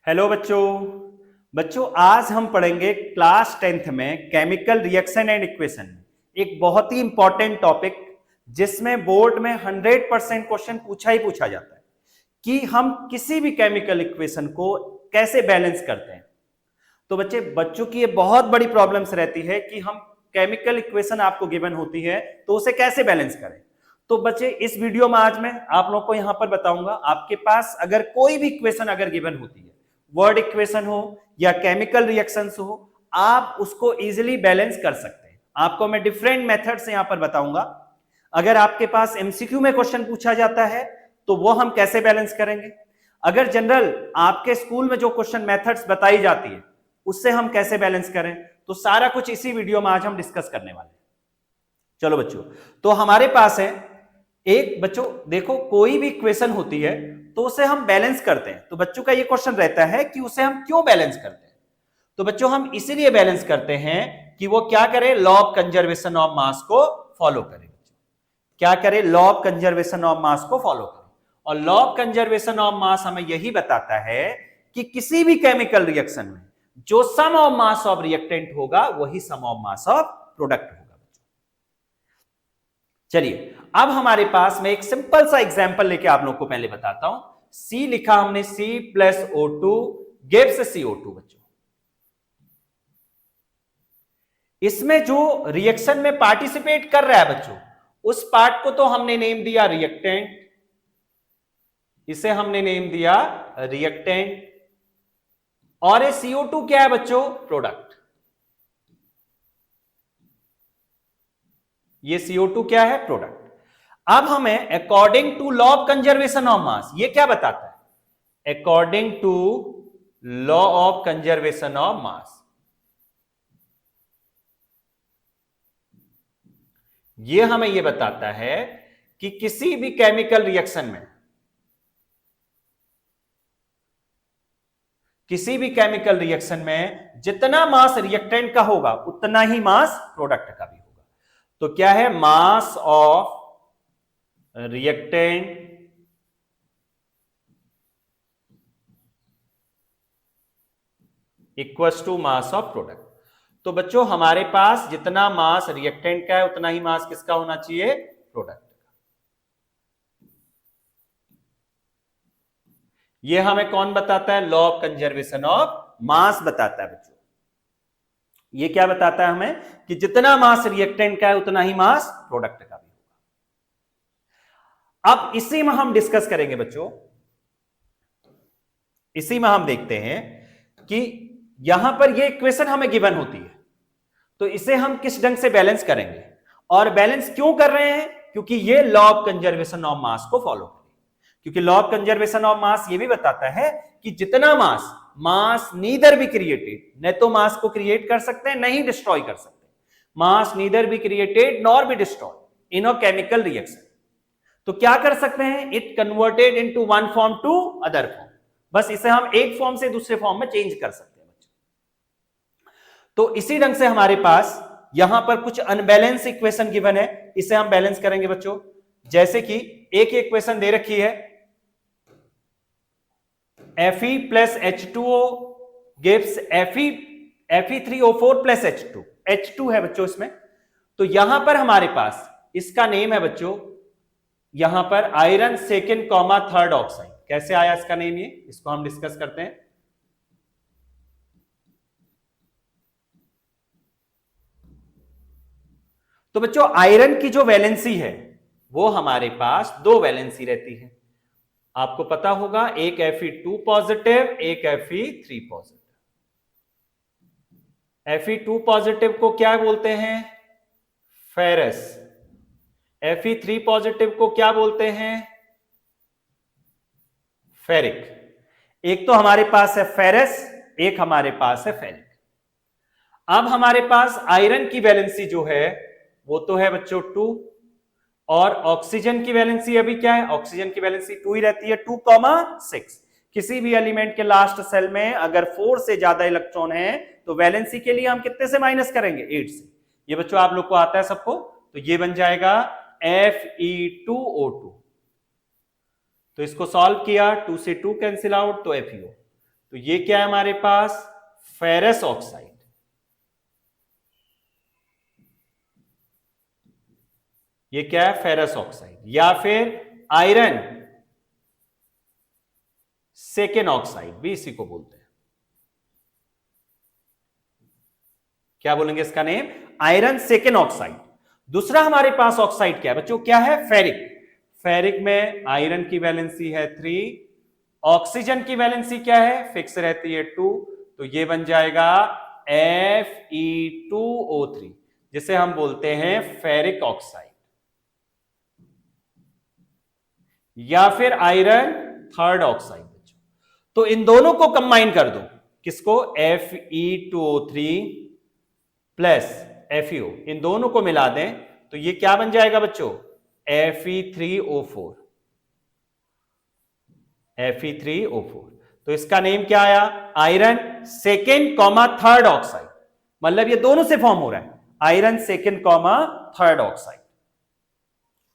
Hello बच्चों। आज हम पढ़ेंगे क्लास 10th में केमिकल रिएक्शन एंड इक्वेशन, एक बहुत ही इंपॉर्टेंट टॉपिक जिसमें बोर्ड में 100% क्वेश्चन पूछा ही पूछा जाता है कि हम किसी भी केमिकल इक्वेशन को कैसे बैलेंस करते हैं। तो बच्चों की ये बहुत बड़ी प्रॉब्लम्स रहती है कि हम केमिकल इक्वेशन आपको गिवन होती है तो उसे कैसे बैलेंस करें। तो बच्चे इस वीडियो में आज मैं आप लोग को यहां पर बताऊंगा, आपके पास अगर कोई भी इक्वेशन अगर गिवन होती है, वर्ड इक्वेशन हो या केमिकल रिएक्शंस हो, आप उसको इजीली बैलेंस कर सकते हैं। आपको मैं डिफरेंट मेथड से यहां पर बताऊंगा। अगर आपके पास एमसीक्यू में क्वेश्चन पूछा जाता है तो वो हम कैसे बैलेंस करेंगे, अगर जनरल आपके स्कूल में जो क्वेश्चन मेथड्स बताई जाती है उससे हम कैसे बैलेंस करें, तो सारा कुछ इसी वीडियो में आज हम डिस्कस करने वाले हैं। चलो बच्चों, तो हमारे पास है एक, बच्चों देखो कोई भी इक्वेशन होती है तो उसे हम बैलेंस करते हैं। तो बच्चों का ये क्वेश्चन रहता है कि उसे हम क्यों बैलेंस करते हैं। तो बच्चों हम इसीलिए बैलेंस करते हैं कि वो क्या करे, लॉ ऑफ कंजर्वेशन ऑफ मास को फॉलो करे। क्या करे, लॉ ऑफ कंजर्वेशन ऑफ मास को फॉलो करे। और लॉ ऑफ कंजर्वेशन ऑफ मास हमें यही बताता है कि किसी भी केमिकल रिएक्शन में जो सम ऑफ मास ऑफ रिएक्टेंट होगा वही सम ऑफ मास ऑफ प्रोडक्ट होगा। चलिए अब हमारे पास में एक सिंपल सा एग्जांपल लेके आप लोग को पहले बताता हूं। C लिखा हमने, C+O2 गिव्स CO2। बच्चों इसमें जो रिएक्शन में पार्टिसिपेट कर रहा है बच्चों, उस पार्ट को तो हमने नेम दिया रिएक्टेंट, इसे हमने नेम दिया रिएक्टेंट, और ये CO2 क्या है बच्चों, प्रोडक्ट। ये CO2 क्या है, प्रोडक्ट। अब हमें according to law of conservation of mass, ये क्या बताता है, according to law of conservation of mass, ये हमें ये बताता है कि किसी भी केमिकल रिएक्शन में, किसी भी केमिकल रिएक्शन में जितना मास रिएक्टेंट का होगा उतना ही मास प्रोडक्ट का भी होगा। तो क्या है, mass of reactant equals to mass of product. तो बच्चों हमारे पास जितना मास रिएक्टेंट का है उतना ही मास किसका होना चाहिए, प्रोडक्ट का। ये हमें कौन बताता है, लॉ ऑफ कंजर्वेशन ऑफ मास बताता है बच्चों। ये क्या बताता है हमें कि जितना मास रिएक्टेंट का है उतना ही मास प्रोडक्ट का भी होगा। अब इसी में हम डिस्कस करेंगे बच्चों, इसी में हम देखते हैं कि यहां पर ये इक्वेशन हमें गिवन होती है तो इसे हम किस ढंग से बैलेंस करेंगे, और बैलेंस क्यों कर रहे हैं, क्योंकि ये लॉ ऑफ कंजर्वेशन ऑफ मास को फॉलो करें। क्योंकि law of conservation of mass ये भी बताता है कि जितना मास नीदर बी क्रिएटेड, न तो मास को क्रिएट कर सकते हैं नहीं डिस्ट्रॉय कर सकते, mass neither be created nor be destroy in a chemical reaction. तो क्या कर सकते हैं, it converted into one form to other form, बस इसे हम एक फॉर्म से दूसरे फॉर्म में चेंज कर सकते हैं बच्चों। तो इसी ढंग से हमारे पास यहां पर कुछ अनबैलेंस इक्वेशन गिवन है, इसे हम बैलेंस करेंगे बच्चों। जैसे कि एक इक्वेशन दे रखी है, Fe plus H2O gives Fe3O4 plus H2, H2 है बच्चों इसमें। तो यहां पर हमारे पास इसका नेम है बच्चों, यहां पर iron second comma third oxide. कैसे आया इसका नेम, ये इसको हम डिस्कस करते हैं। तो बच्चों आयरन की जो वैलेंसी है वो हमारे पास दो वैलेंसी रहती है, आपको पता होगा, एक Fe2 पॉजिटिव, एक Fe3 पॉजिटिव। Fe2 पॉजिटिव को क्या बोलते हैं, फेरस। Fe3 पॉजिटिव को क्या बोलते हैं, फेरिक। एक तो हमारे पास है फेरस, एक हमारे पास है फेरिक। अब हमारे पास आयरन की वैलेंसी जो है वो तो है बच्चों 2, और ऑक्सीजन की वैलेंसी अभी क्या है, ऑक्सीजन की वैलेंसी 2 ही रहती है, 2,6। किसी भी एलिमेंट के लास्ट सेल में अगर 4 से ज्यादा इलेक्ट्रॉन है तो वैलेंसी के लिए हम कितने से माइनस करेंगे, 8 से। ये बच्चों आप लोग को आता है सबको, तो ये बन जाएगा Fe2O2। तो इसको सॉल्व किया, 2 से 2 कैंसिल आउट तो FeO। तो ये क्या है हमारे पास, फेरस ऑक्साइड। ये क्या है, फेरस ऑक्साइड, या फिर आयरन सेकेंड ऑक्साइड भी इसी को बोलते हैं। क्या बोलेंगे इसका नेम, आयरन सेकेंड ऑक्साइड। दूसरा हमारे पास ऑक्साइड क्या है बच्चों, क्या है, फेरिक। फेरिक में आयरन की वैलेंसी है 3, ऑक्सीजन की वैलेंसी क्या है, फिक्स रहती है 2, तो ये बन जाएगा Fe2O3, जिसे हम बोलते हैं फेरिक ऑक्साइड, या फिर आयरन थर्ड ऑक्साइड। तो इन दोनों को कंबाइन कर दो, किसको, Fe2O3 प्लस FeO, इन दोनों को मिला दें तो ये क्या बन जाएगा बच्चों, Fe3O4। Fe3O4, तो इसका नेम क्या आया, iron second comma third oxide, मतलब ये दोनों से फॉर्म हो रहा है, iron second comma third oxide.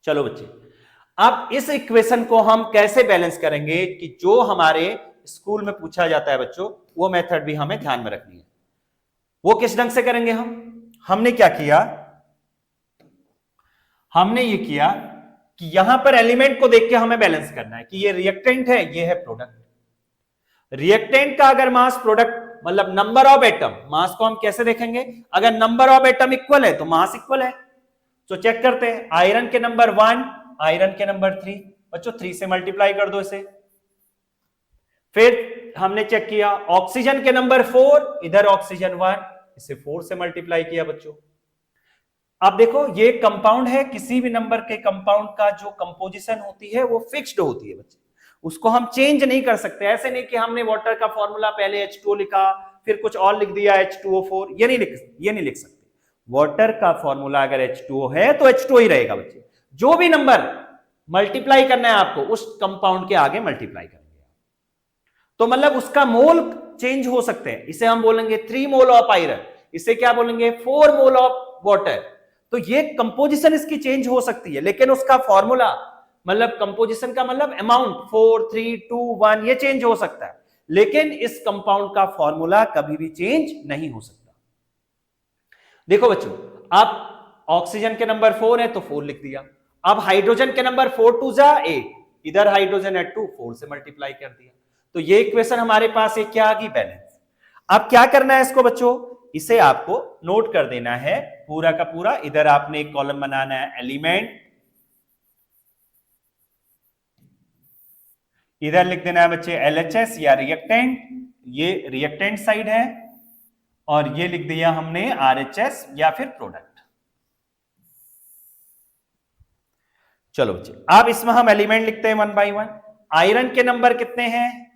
चलो बच्चे, अब इस इक्वेशन को हम कैसे बैलेंस करेंगे कि जो हमारे स्कूल में पूछा जाता है बच्चों, वो मेथड भी हमें ध्यान में रखनी है। वो किस ढंग से करेंगे हमने क्या किया, हमने ये किया कि यहां पर एलिमेंट को देख के हमें बैलेंस करना है कि ये रिएक्टेंट है, ये है प्रोडक्ट। रिएक्टेंट का अगर मास प्रोडक्ट मतलब नंबर ऑफ एटम, मास को हम कैसे देखेंगे, अगर नंबर ऑफ एटम इक्वल है तो मास इक्वल है। तो चेक करते हैं, आयरन के नंबर 1, आयरन के नंबर 3, बच्चों 3 से मल्टीप्लाई कर दो इसे। फिर हमने चेक किया ऑक्सीजन के नंबर 4, इधर ऑक्सीजन 1, इसे 4 से मल्टीप्लाई किया बच्चों। अब देखो ये कंपाउंड है, किसी भी नंबर के कंपाउंड का जो कंपोजिशन होती है वो फिक्स्ड होती है बच्चे, उसको हम चेंज नहीं कर सकते। ऐसे नहीं कि हमने वाटर का फॉर्मूला पहले H2O लिखा फिर कुछ और लिख दिया H2O4, ये नहीं लिख सकते। वाटर का फॉर्मूला अगर H2O है तो H2O ही रहेगा बच्चे। जो भी नंबर मल्टीप्लाई करना है आपको उस कंपाउंड के आगे मल्टीप्लाई करेंगे, तो मतलब उसका मोल चेंज हो सकते हैं। इसे हम बोलेंगे 3 मोल ऑफ आयरन, इसे क्या बोलेंगे 4 मोल ऑफ वाटर। तो ये कंपोजिशन इसकी चेंज हो सकती है, लेकिन उसका फॉर्मूला मतलब कंपोजिशन का मतलब अमाउंट 4, 3, 2, 1 ये चेंज हो सकता है, लेकिन इस कंपाउंड का फॉर्मूला कभी भी चेंज नहीं हो सकता। देखो बच्चों, अब ऑक्सीजन के नंबर 4 है तो 4 लिख दिया। अब हाइड्रोजन के नंबर 4 2 जा 8, इधर हाइड्रोजन है 2, 4 से मल्टीप्लाई कर दिया। तो ये इक्वेशन हमारे पास एक क्या आ गई, बैलेंस। अब क्या करना है इसको बच्चों, इसे आपको नोट कर देना है पूरा का पूरा। इधर आपने एक कॉलम बनाना है एलिमेंट, इधर लिख देना है बच्चे LHS या रिएक्टेंट, ये रिएक्टेंट साइड है, और ये लिख दिया हमने RHS या फिर प्रोडक्ट। चलो बच्चे, अब इसमें हम एलिमेंट लिखते हैं 1 बाय 1। आयरन के नंबर कितने हैं,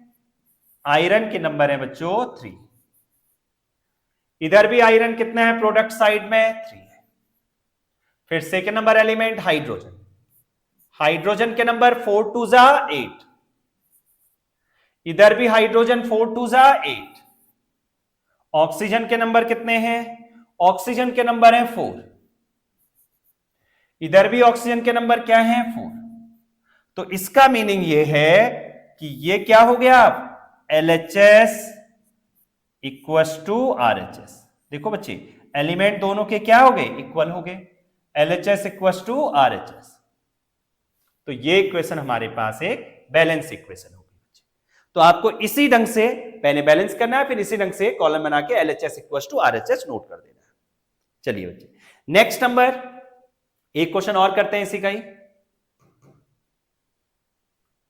आयरन के नंबर है बच्चों 3, इधर भी आयरन कितना है प्रोडक्ट साइड में 3 है। फिर second number element hydrogen, hydrogen के नंबर 4 2 जा 8, इधर भी हाइड्रोजन 4 2 जा 8। ऑक्सीजन के नंबर कितने हैं, ऑक्सीजन के नंबर है 4, इधर भी ऑक्सीजन के नंबर क्या है 4। तो इसका मीनिंग ये है कि ये क्या हो गया, LHS इक्वल्स टू RHS। देखो बच्चे, एलिमेंट दोनों के क्या हो गए, इक्वल हो गए, LHS इक्वल्स टू RHS। तो ये इक्वेशन हमारे पास एक बैलेंस इक्वेशन होगी। तो आपको इसी ढंग से पहले बैलेंस करना है, फिर इसी ढंग से कॉलम बना के LHS equals to RHS note कर देना है। चलिए बच्चे, नेक्स्ट नंबर एक क्वेश्चन और करते हैं इसी का ही।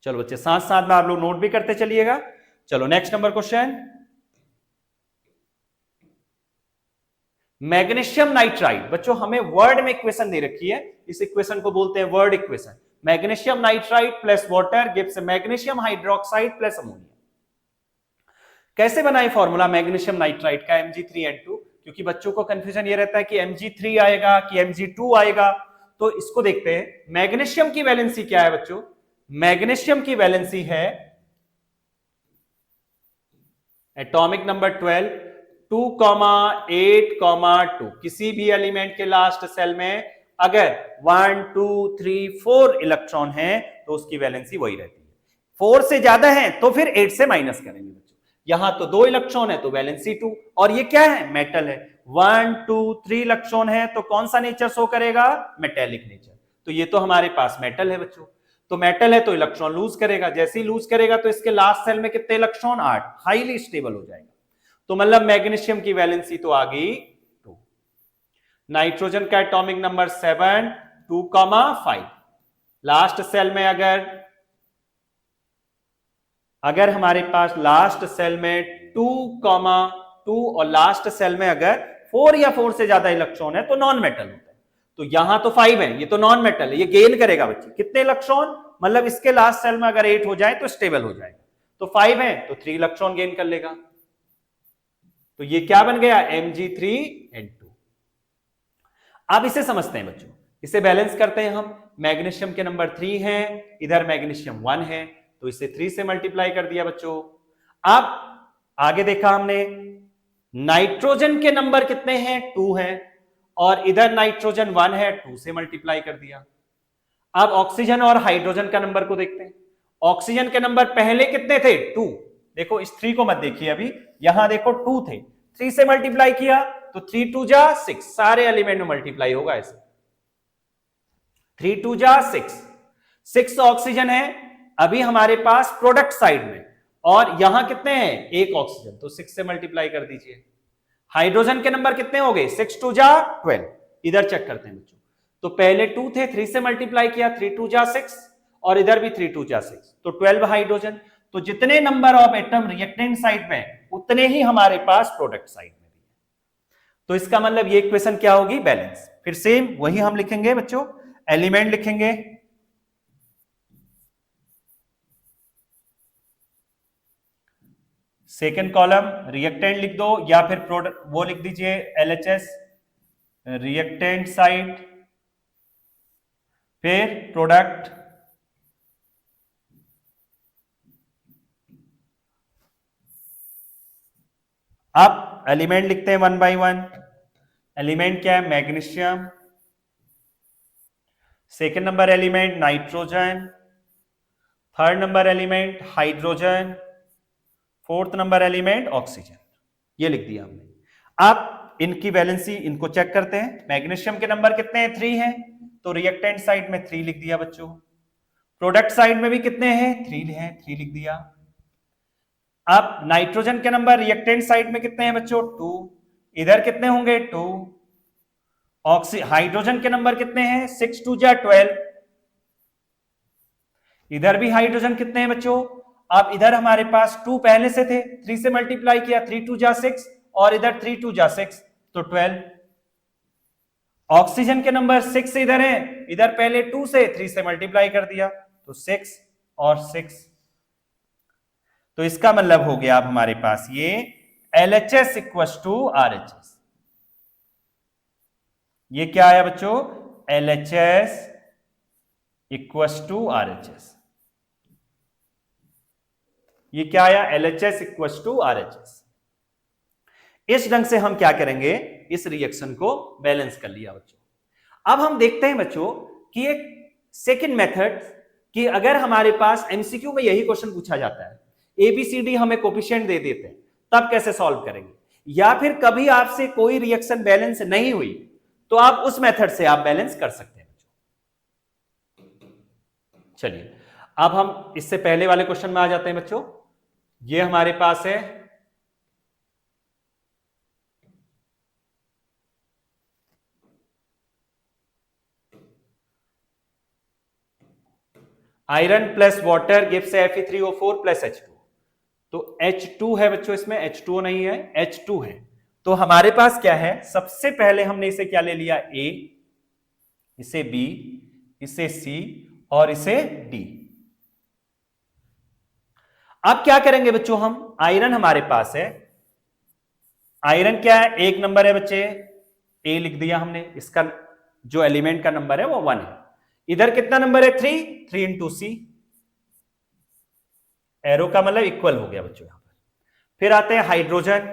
चलो बच्चे, साथ साथ में आप लोग नोट भी करते चलिएगा। चलो next number question, magnesium nitride. बच्चों हमें वर्ड में इक्वेशन दे रखी है, इस इक्वेशन को बोलते हैं word equation. Magnesium nitride plus water gives magnesium hydroxide plus ammonia. कैसे बनाए फॉर्मूला मैग्नीशियम नाइट्राइड का Mg3N2, क्योंकि बच्चों को कंफ्यूजन ये रहता है कि Mg3 आएगा कि Mg2 आएगा। तो इसको देखते हैं, मैग्नीशियम की वैलेंसी क्या है बच्चों, मैग्नीशियम की वैलेंसी है एटॉमिक नंबर 12 2,8,2। किसी भी एलिमेंट के लास्ट सेल में अगर 1 2 3 4 इलेक्ट्रॉन है तो उसकी वैलेंसी वही रहती है। 4 से ज्यादा है तो फिर 8 से माइनस करेंगे बच्चों, यहां तो 2 इलेक्ट्रॉन है तो वैलेंसी 2, और ये क्या है, मेटल है। 1 2 3 इलेक्ट्रॉन है तो कौन सा नेचर शो करेगा, मेटेलिक नेचर। तो ये तो हमारे पास मेटल है बच्चों, तो मेटल है तो इलेक्ट्रॉन लूज करेगा, जैसे ही लूज करेगा तो इसके लास्ट सेल में कितने इलेक्ट्रॉन, 8, हाईली स्टेबल हो जाएगा। तो मतलब मैग्नीशियम की वैलेंसी तो आ गई 2। नाइट्रोजन का एटॉमिक नंबर 7 2,5। लास्ट सेल में अगर हमारे पास लास्ट सेल में 2,2 और लास्ट सेल में अगर 4 या 4 से ज्यादा इलेक्ट्रॉन है तो नॉन मेटल होता है। तो यहां तो 5 है, ये तो नॉन मेटल है, ये गेन करेगा बच्चे कितने इलेक्ट्रॉन, मतलब इसके लास्ट सेल में अगर 8 हो जाए तो स्टेबल हो जाएगा। तो 5 है तो 3 इलेक्ट्रॉन गेन कर लेगा। तो ये क्या बन गया, Mg3N2। अब इसे समझते हैं बच्चों, इसे बैलेंस करते हैं हम। मैग्नीशियम के नंबर 3 है, इधर मैग्नीशियम 1 है, तो इसे 3 से मल्टीप्लाई कर दिया बच्चों। अब आगे देखा हमने, नाइट्रोजन के नंबर कितने हैं, 2 है, और इधर नाइट्रोजन 1 है, 2 से मल्टीप्लाई कर दिया। अब ऑक्सीजन और हाइड्रोजन का नंबर को देखते हैं। ऑक्सीजन के नंबर पहले कितने थे, 2। देखो इस 3 को मत देखिए अभी, यहां देखो 2 थे, 3 से मल्टीप्लाई किया तो 3 2 जा 6, सारे एलिमेंट में मल्टीप्लाई होगा ऐसे, 3 2 जा 6 ऑक्सीजन है अभी हमारे पास प्रोडक्ट साइड में, और यहां कितने हैं, 1 ऑक्सीजन, तो 6 से मल्टीप्लाई कर दीजिए। हाइड्रोजन के नंबर कितने हो गए, 6 2 जा 12। इधर चेक करते हैं बच्चों, तो पहले 2 थे, 3 से मल्टीप्लाई किया, 3 2 जा 6, और इधर भी 3 2 जा 6, तो 12 हाइड्रोजन। तो जितने number of atom reactant side में उतने ही हमारे पास प्रोडक्ट साइड में भी है। तो इसका मतलब ये इक्वेशन क्या होगी, बैलेंस। फिर सेम वही हम लिखेंगे बच्चों, एलिमेंट लिखेंगे, सेकेंड कॉलम रिएक्टेंट लिख दो, या फिर प्रोडक्ट वो लिख दीजिए, LHS रिएक्टेंट साइड, फिर प्रोडक्ट, अब एलिमेंट लिखते हैं 1 बाई 1। एलिमेंट क्या है, magnesium, second number element nitrogen, third number element hydrogen, fourth number element oxygen. ये लिख दिया हमने। अब इनकी वैलेंसी इनको चेक करते हैं। मैग्नीशियम के नंबर कितने हैं, 3 हैं, तो रिएक्टेंट साइड में 3 लिख दिया बच्चों। प्रोडक्ट साइड में भी कितने हैं, 3 हैं, 3 लिख दिया। अब नाइट्रोजन के नंबर रिएक्टेंट साइड में कितने हैं बच्चों, 2, इधर कितने होंगे, 2। हाइड्रोजन के नंबर कितने हैं, 6 2 जा 12, इधर भी हाइड्रोजन कितने हैं बच्चों। अब इधर हमारे पास 2 पहले से थे, 3 से मल्टीप्लाई किया, 3 2 जा 6, और इधर 3 2 जा 6, तो 12। ऑक्सीजन के नंबर 6 इधर है, इधर पहले 2 से 3 से मल्टीप्लाई कर दिया, तो 6 और 6। तो इसका मतलब हो गया अब हमारे पास ये LHS इक्वस टू RHS। ये क्या आया बच्चों, LHS इक्वस टू RHS। ये क्या आया, LHS इक्वस टू RHS। इस ढंग से हम क्या करेंगे, इस रिएक्शन को बैलेंस कर लिया बच्चों। अब हम देखते हैं बच्चों कि एक सेकंड मेथड, कि अगर हमारे पास MCQ में यही क्वेश्चन पूछा जाता है, ABCD हमें कोफिशिएंट दे देते हैं, तब कैसे सॉल्व करेंगे, या फिर कभी आपसे कोई रिएक्शन बैलेंस नहीं हुई तो आप उस मेथड से आप बैलेंस कर सकते हैं बच्चों। चलिए अब हम इससे पहले वाले क्वेश्चन में आ जाते हैं बच्चों। ये हमारे पास है iron plus water gives Fe3O4 plus H2। तो H2 है बच्चों, इसमें H2O नहीं है, H2 है। तो हमारे पास क्या है, सबसे पहले हमने इसे क्या ले लिया, A, इसे B, इसे C और इसे D। अब क्या करेंगे बच्चों, हम आयरन हमारे पास है, आयरन क्या है, 1 नंबर है बच्चे, A लिख दिया हमने, इसका जो एलिमेंट का नंबर है वो 1 है। इधर कितना नंबर है, 3 इंटू C, एरो का मतलब इक्वल हो गया बच्चों यहां पर। फिर आते हैं हाइड्रोजन,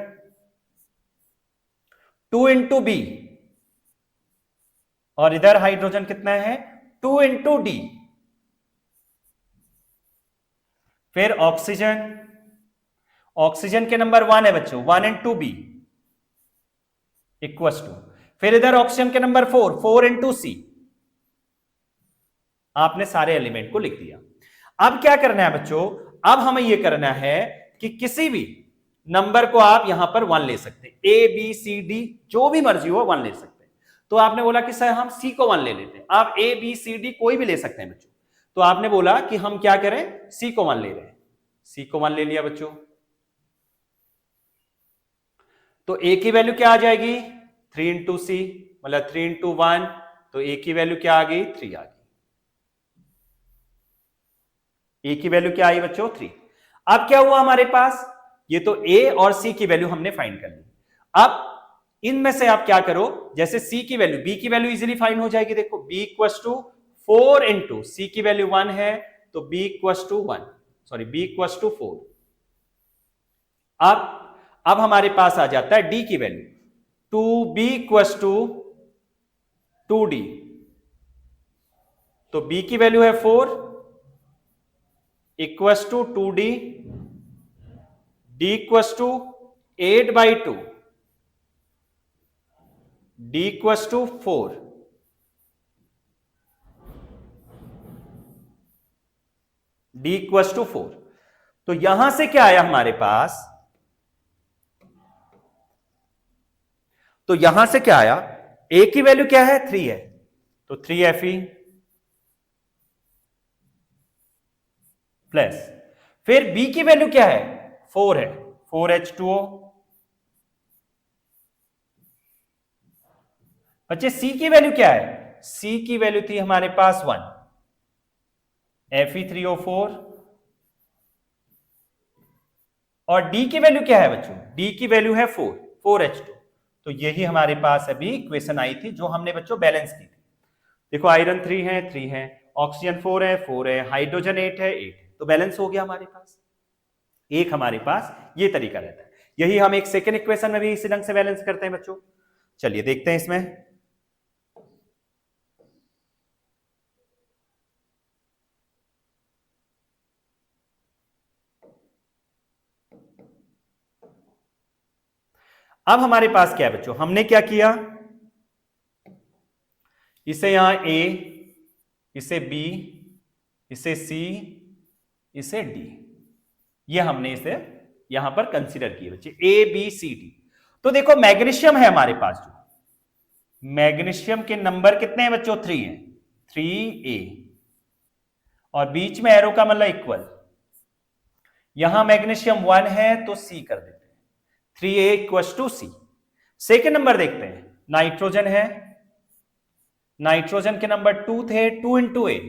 2 इंटू B, और इधर हाइड्रोजन कितना है, 2 इंटू D। फिर ऑक्सीजन, ऑक्सीजन के नंबर 1 है बच्चों, 1 into B इक्वल्स टू, फिर इधर ऑक्सीजन के नंबर 4 into C। आपने सारे एलिमेंट को लिख दिया। अब क्या करना है बच्चों, अब हमें यह करना है कि किसी भी नंबर को आप यहां पर 1 ले सकते हैं, A B C D जो भी मर्जी हो 1 ले सकते हैं। तो आपने बोला कि सर हम C को 1 ले लेते हैं, आप A B C D कोई भी ले सकते हैं बच्चों। तो आपने बोला कि हम क्या करें, C को 1 ले रहे हैं, C को 1 ले लिया बच्चों। तो A की वैल्यू क्या आ जाएगी, 3 into C, मतलब 3 into 1, तो A की वैल्यू क्या आ गई, 3 आ गई। A की वैल्यू क्या आई बच्चों, 3। अब क्या हुआ हमारे पास, ये तो A और C की वैल्यू हमने फाइंड कर ली। अब इनमें से आप क्या करो, जैसे C की वैल्यू, B की वैल्यू इजीली फाइंड हो जाएगी। देखो B equals to 4 into C की वैल्यू 1 है, तो B equals to 1, sorry B equals to 4। अब हमारे पास आ जाता है D की value, 2B equals to 2D, तो B की वैल्यू है 4 equals to 2D, D equals to 8/2, D equals to 4, D equals to 4। तो यहां से क्या आया हमारे पास, तो यहां से क्या आया, A की वैल्यू क्या है, 3 है, तो 3Fe प्लस, फिर B की वैल्यू क्या है, 4 है, 4H2O। बच्चे C की वैल्यू क्या है, C की वैल्यू थी हमारे पास 1, Fe3O4। और D की वैल्यू क्या है बच्चों, D की वैल्यू है 4H2। तो यही हमारे पास अभी इक्वेशन आई थी जो हमने बच्चों बैलेंस की थी। देखो आयरन 3 है, ऑक्सीजन 4 है, हाइड्रोजन 8 है, तो बैलेंस हो गया हमारे पास। एक हमारे पास ये तरीका रहता है, यही हम एक सेकेंड इक्वेशन में भी इसी ढंग से बैलेंस करते हैं बच्चों। चलिए देखते हैं इसमें। अब हमारे पास क्या है बच्चों, हमने क्या किया, इसे यहां A, इसे B, इसे C, इसे D, ये हमने इसे यहां पर कंसीडर किए बच्चे, A B C D। तो देखो मैग्नीशियम है हमारे पास, जो मैग्नीशियम के नंबर कितने हैं बच्चों, 3 है, 3A, और बीच में एरो का मतलब इक्वल, यहां मैग्नीशियम 1 है तो C कर देते हैं, 3A equals to C। Second number देखते हैं, नाइट्रोजन है, नाइट्रोजन के नंबर 2 थे, 2 into A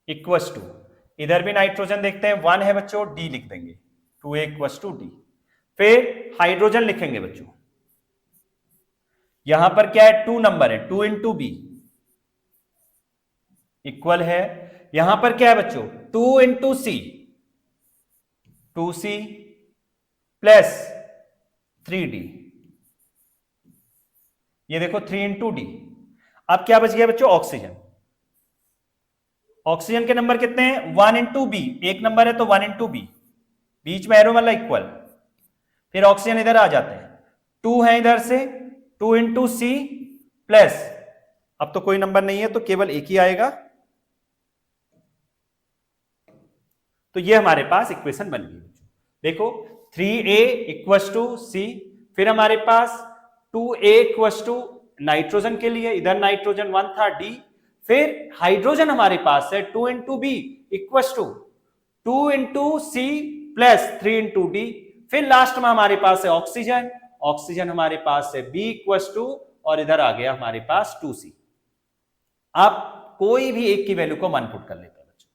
इक्वल्स टू, इधर भी नाइट्रोजन देखते हैं, 1 है बच्चों, D लिख देंगे, 2A इक्वल्स टू D। फिर हाइड्रोजन लिखेंगे बच्चों, यहां पर क्या है, 2 नंबर है, 2 into B इक्वल है, यहां पर क्या है बच्चों, 2 into C, 2C plus 3D, ये देखो 3 into D। अब क्या बच गया बच्चों, ऑक्सीजन, ऑक्सीजन के नंबर कितने हैं, 1 into B, एक नंबर है तो 1 into B, बीच में एरो वाला इक्वल, फिर ऑक्सीजन इधर आ जाते हैं, 2 है इधर से, 2 into C प्लस, अब तो कोई नंबर नहीं है तो केवल एक ही आएगा। तो ये हमारे पास इक्वेशन बन गई। देखो 3A इक्वल्स टू C, फिर हमारे पास 2A इक्वल्स टू नाइट्रोजन के लिए, इधर नाइट्रोजन 1 था, D, फिर हाइड्रोजन हमारे पास है 2 into B equals to 2 into C plus 3 into D, फिर लास्ट में हमारे पास है ऑक्सीजन, ऑक्सीजन हमारे पास है B इक्वल्स टू, और इधर आ गया हमारे पास 2C। आप कोई भी एक की वैल्यू को 1 पुट कर लेते हैं बच्चों,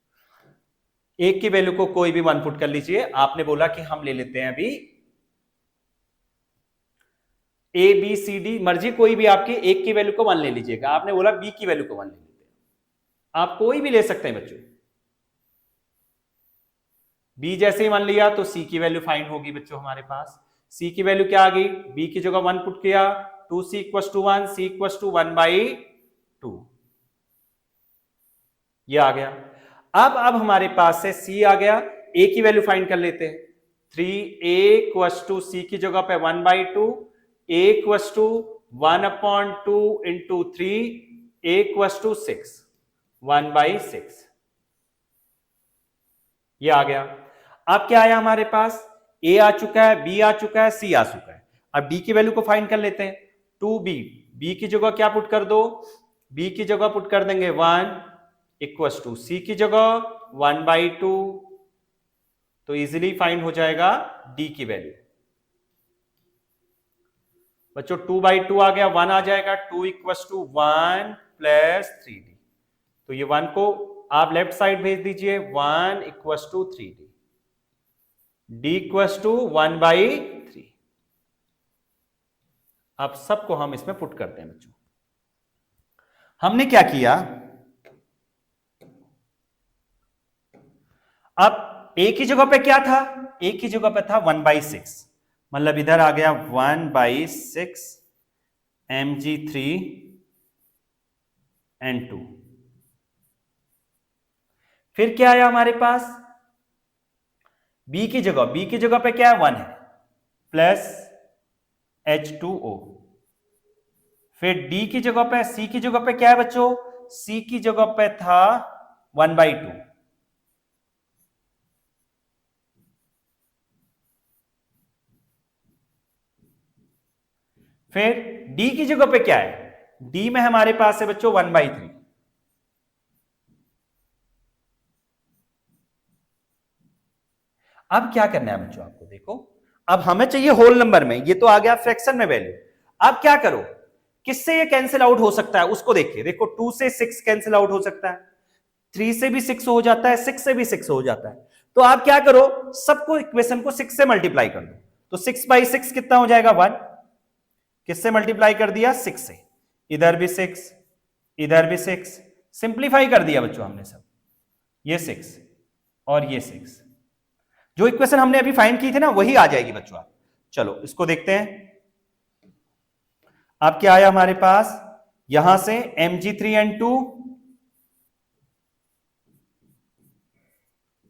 एक की वैल्यू को कोई भी 1 पुट कर लीजिए। आपने बोला कि हम ले लेते हैं अभी A B C D, मर्जी कोई भी आपकी, एक की वैल्यू को 1 ले लीजिएगा, आपने बोला B की वैल्यू को 1 ले लेते हैं, आप कोई भी ले सकते हैं बच्चों। B जैसे ही 1 लिया तो C की वैल्यू फाइंड होगी बच्चों हमारे पास, C की वैल्यू क्या आ गई, B की जगह 1 पुट किया, 2C equals to 1, C equals to 1/2, ये आ गया। अब हमारे पास से C आ गया, ए की वैल्यू फाइंड कर लेते हैं। 3a इक्वल्स टू सी की जगह पे 1/2, a equals to 1/2 into 3, a equals to 6, 1/6। ये आ गया। अब क्या आया हमारे पास, a आ चुका है, b आ चुका है, c आ चुका है। अब d की वैल्यू को फाइंड कर लेते हैं। 2b, b की जगह क्या पुट कर दो, b की जगह पुट कर देंगे 1 इक्वल्स टू सी की जगह 1/2, तो इजीली फाइंड हो जाएगा d की वैल्यू। बच्चों 2/2 आ गया, 1 आ जाएगा, 2 इक्वल्स टू 1 प्लस 3d। तो ये 1 को आप लेफ्ट साइड भेज दीजिए, 1 equals to 3d, d equals to 1/3। अब सबको हम इसमें पुट करते हैं बच्चों। हमने क्या किया, अब a की जगह पे क्या था, a की जगह पे था 1/6, मतलब इधर आ गया 1/6 mg3 n2। फिर क्या आया हमारे पास, b की जगह पे क्या है 1 है, प्लस H2O। फिर d की जगह पे, c की जगह पे क्या है बच्चों, c की जगह पे था 1/2। फिर d की जगह पे क्या है, d में हमारे पास है बच्चों 1/3। अब क्या करना है बच्चों आपको, देखो अब हमें चाहिए होल नंबर में, ये तो आ गया फ्रैक्शन में वैल्यू। अब क्या करो, किससे ये कैंसिल आउट हो सकता है उसको देखिए। देखो 2 से 6 कैंसिल आउट हो सकता है, 3 से भी 6 हो जाता है, 6 से भी 6 हो जाता है। तो आप क्या करो, सबको इक्वेशन को 6 से मल्टीप्लाई कर दो, तो 6/6 कितना हो जाएगा 1। किससे मल्टीप्लाई कर दिया, 6 से। इधर भी 6, इधर भी 6, सिंप्लीफाई कर दिया बच्चों हमने सब। ये 6 और ये 6, जो इक्वेशन हमने अभी फाइंड की थी ना वही आ जाएगी बच्चों। आप चलो इसको देखते हैं। अब क्या आया हमारे पास, यहां से Mg3n2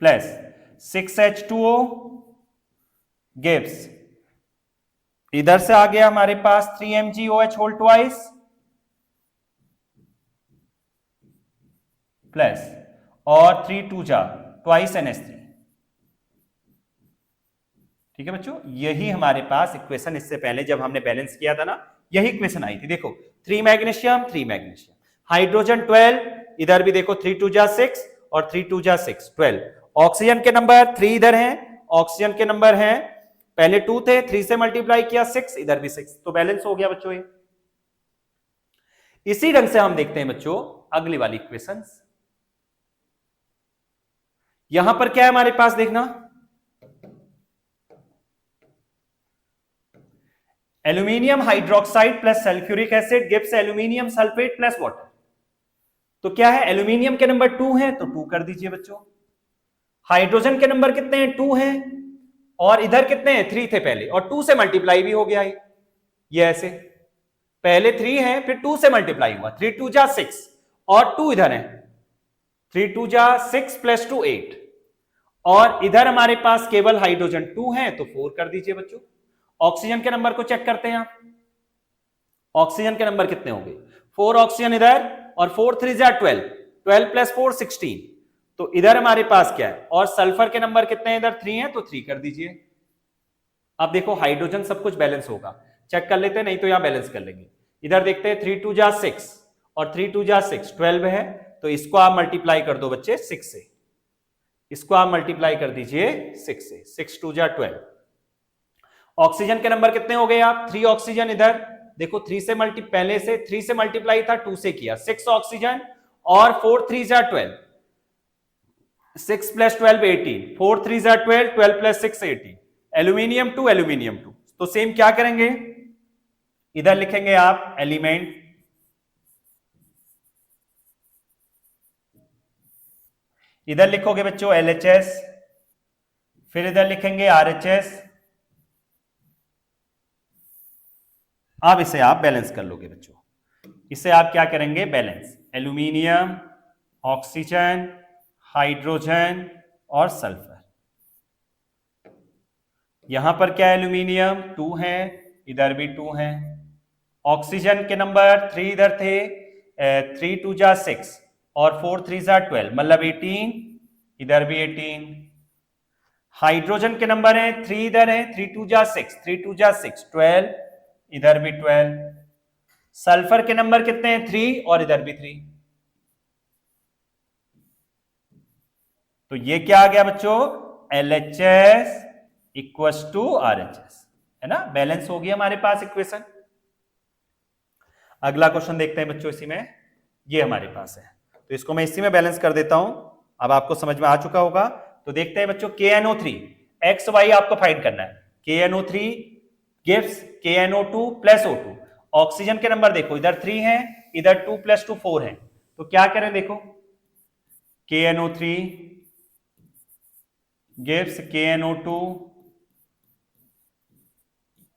प्लस 6H2O गिव्स, इधर से आ गया हमारे पास 3MgOH होल ट्वाइस प्लस और 3 2 जा ट्वाइस NH3। ठीक है बच्चों, यही हमारे पास इक्वेशन इससे पहले जब हमने बैलेंस किया था ना, यही इक्वेशन आई थी। देखो 3 मैग्नीशियम 3 मैग्नीशियम, हाइड्रोजन 12, इधर भी देखो 3 2 जा 6 और 3 2 जा 6 12। ऑक्सीजन के नंबर 3 इधर हैं, ऑक्सीजन के नंबर हैं, पहले 2 थे, 3 से मल्टीप्लाई किया 6, इधर भी 6, तो बैलेंस हो गया बच्चों ये। इसी ढंग से हम देखते हैं बच्चों अगली वाली इक्वेशंस। यहां पर क्या है हमारे पास, देखना aluminium hydroxide plus sulphuric acid gives aluminium sulphate plus water. तो क्या है, एल्यूमिनियम के नंबर 2 है तो 2 कर दीजिए बच्चों। हाइड्रोजन के नंबर कितने हैं, 2 हैं, और इधर कितने हैं, 3 थे पहले, और 2 से मल्टीप्लाई भी हो गया है। ये ऐसे पहले 3 है फिर 2 से मल्टीप्लाई हुआ, 3 2 जा 6 और 2 इधर है, 3 2 जा 6 प्लस 2 8, और इधर हमारे पास केवल हाइड्रोजन 2 है तो 4 कर दीजिए बच्चों। ऑक्सीजन के नंबर को चेक करते हैं आप, ऑक्सीजन के नंबर कितने होंगे, 4 ऑक्सीजन इधर और 4 3 जा 12, 12 प्लस 4 16, तो इधर हमारे पास क्या है, और सल्फर के नंबर कितने हैं, इधर 3 है तो 3 कर दीजिए। अब देखो हाइड्रोजन सब कुछ बैलेंस होगा, चेक कर लेते हैं, नहीं तो यहां बैलेंस कर लेंगे। इधर देखते हैं 3 2 जा 6 और 3 2 जा 6 12 है, तो इसको आप मल्टीप्लाई कर दो बच्चे 6 से, इसको आप मल्टीप्लाई कर दीजिए 6 से, 6 2 जा 12। ऑक्सीजन के नंबर कितने हो गए आप, 3 ऑक्सीजन इधर देखो, 3 से पहले से 3 से मल्टीप्लाई था, 2 से किया, 6 ऑक्सीजन और 4 3 जा 12, 6 प्लस 12 18, 4 3 जा 12, 12 प्लस 6 18, एल्यूमिनियम 2 एल्यूमिनियम 2। तो सेम क्या करेंगे, इधर लिखेंगे आप एलिमेंट, इधर लिखोगे बच्चों LHS, फिर इधर लिखेंगे RHS। अब इसे आप बैलेंस कर लोगे बच्चों, इसे आप क्या करेंगे बैलेंस, एल्यूमिनियम, ऑक्सीजन, हाइड्रोजन और सल्फर। यहां पर क्या है, एल्यूमिनियम 2 है, इधर भी 2 है। ऑक्सीजन के नंबर 3 इधर थे, 3 2 जा 6 और 4 3 जा 12, मतलब 18, इधर भी 18। हाइड्रोजन के नंबर है 3 इधर है, 3 2 जा 6, 3 2 जा 6 12, इधर भी 12। सल्फर के नंबर कितने हैं, 3 और इधर भी 3। तो ये क्या आ गया बच्चों, LHS इक्वल्स टू RHS, है ना, बैलेंस हो गया हमारे पास इक्वेशन। अगला क्वेश्चन देखते हैं बच्चों, इसी में ये हमारे पास है, तो इसको मैं इसी में बैलेंस कर देता हूं। अब आपको समझ में आ चुका होगा। तो देखते हैं बच्चों, KNO3 XY आपको फाइंड करना है। KNO3 gives KNO2 plus O2। Oxygen के नंबर देखो, इधर 3 है, इधर 2 + 2 4 है। तो क्या करें, देखो KNO3 gives KNO2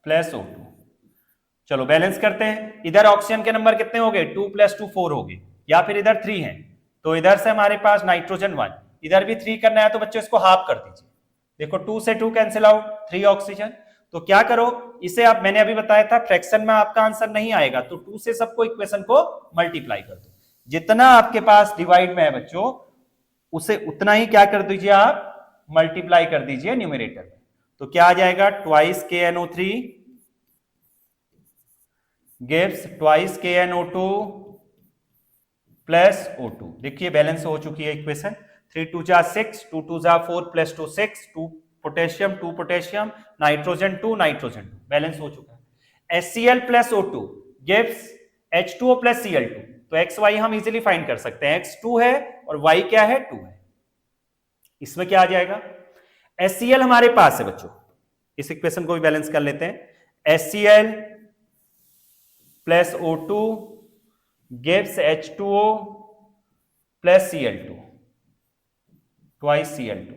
plus O2। चलो बैलेंस करते हैं। इधर ऑक्सीजन के नंबर कितने हो गए, 2 + 2 4 हो गए, या फिर इधर 3 है, तो इधर से हमारे पास नाइट्रोजन 1, इधर भी 3 करना है, तो बच्चों इसको हाफ कर दीजिए। देखो 2 से 2 कैंसिल आउट, 3 ऑक्सीजन। तो क्या करो, इसे आप, मैंने अभी बताया था फ्रैक्शन में आपका आंसर नहीं आएगा, तो 2 से सबको इक्वेशन को मल्टीप्लाई कर दो। जितना आपके पास डिवाइड में है बच्चों, उसे उतना ही क्या कर दीजिए आप, मल्टीप्लाई कर दीजिए न्यूमरेटर में। तो क्या आ जाएगा, twice KNO3 gives twice KNO2 plus O2। देखिए बैलेंस हो चुकी है इक्वेशन। 3 2 जा 6, 2 2 जा 4 + 2 6, 2 potassium 2 potassium, nitrogen 2 nitrogen 2, balance हो चुका है। HCl plus O2 gives H2O plus Cl2। तो XY हम इजीली फाइंड कर सकते हैं, X 2 है और Y क्या है, 2 है। इसमें क्या आ जाएगा, HCl हमारे पास है बच्चों, इस इक्वेशन को भी बैलेंस कर लेते हैं। HCl plus O2 gives H2O plus Cl2, twice Cl2।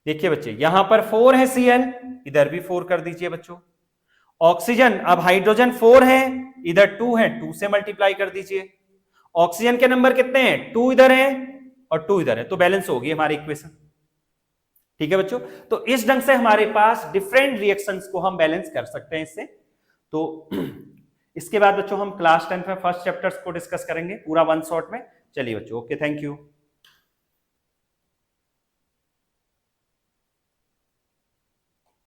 देखिए बच्चे यहां पर 4 है Cl, इधर भी 4 कर दीजिए बच्चों। ऑक्सीजन, अब हाइड्रोजन 4 है, इधर 2 है, 2 से मल्टीप्लाई कर दीजिए। ऑक्सीजन के नंबर कितने हैं, 2 इधर है और 2 इधर है, तो बैलेंस होगी हमारी इक्वेशन। ठीक है बच्चों, तो इस ढंग से हमारे पास डिफरेंट रिएक्शंस को हम बैलेंस कर सकते हैं इससे। तो इसके बाद बच्चों हम क्लास 10 में फर्स्ट चैप्टर्स को डिस्कस करेंगे पूरा 1 शॉट में। चलिए बच्चों, ओके, थैंक यू।